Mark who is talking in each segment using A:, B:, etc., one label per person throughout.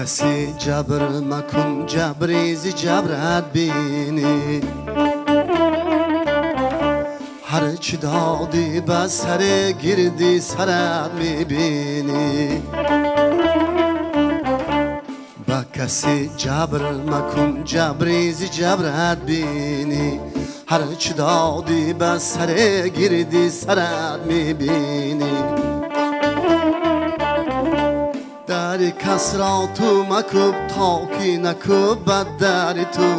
A: کسی جبر مکن جبریزی جبرت بینی هر چی دادی به سر گردی سرت میبینی با کسی جبر مکن جبریزی جبرت بینی هر چی دادی به سر گردی سرت میبینی داری کس را تو مکوب تا کی نکوب بد داری تو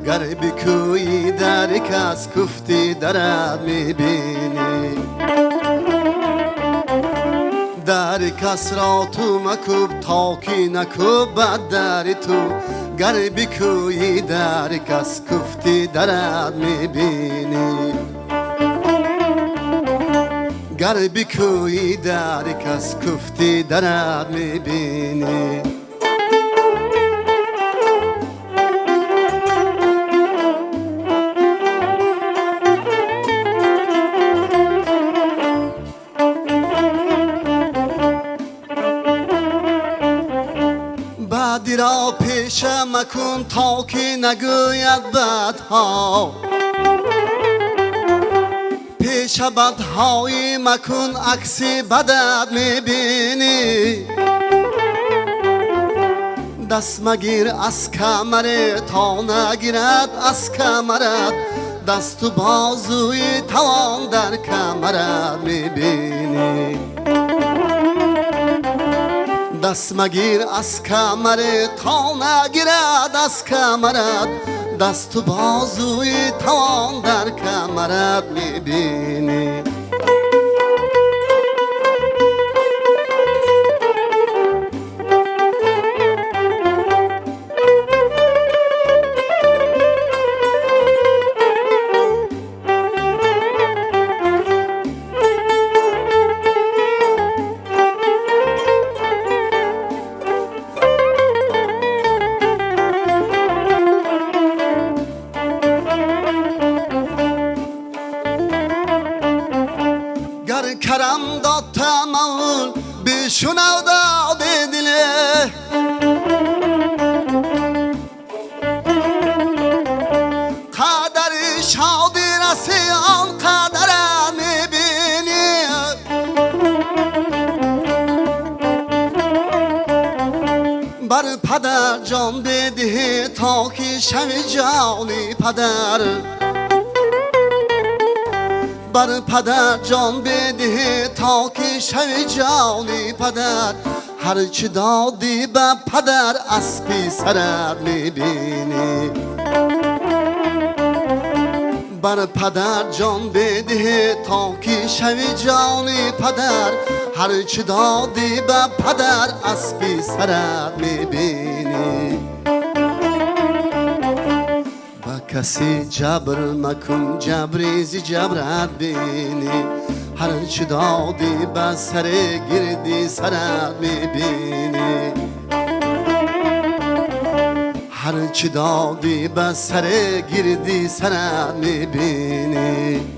A: گر بکویی داری کس کفتی درت میبینی داری کس را تو مکوب تا کی نکوب بد داری تو گر بکویی داری کس کفتی درت میبینی گر بکویی داری کس کفتی درت میبینی بعدی را پیش مکن تا که نگوید بدها پیش بدهایی مکن عکسی بدت میبینی دست مگیر از کمر تا نگیرد از کمرت دست و بازوی توان در کمرت میبینی دست مگیر از کمر تا نگیرد از کمرت دست و بازوی توان در کمرت میبینی کرم داد تمول بشنو داد دله قدر شادی رسی آن قدر میبینی بر پدر جان بدهی تا که شوی جانی پدر بر پدر جان بده تا که شوی جانی پدر هر چی دادی به پدر از پی سرت میبینی بر پدر جان بده تا که شوی جانی پدر هر چی دادی به پدر از پی سرت میبینی کسی جبر مکن جبریزی جبرت بینی هر چی دادی به سر گردی سرت میبینی هر چی دادی به سر گردی سرت میبینی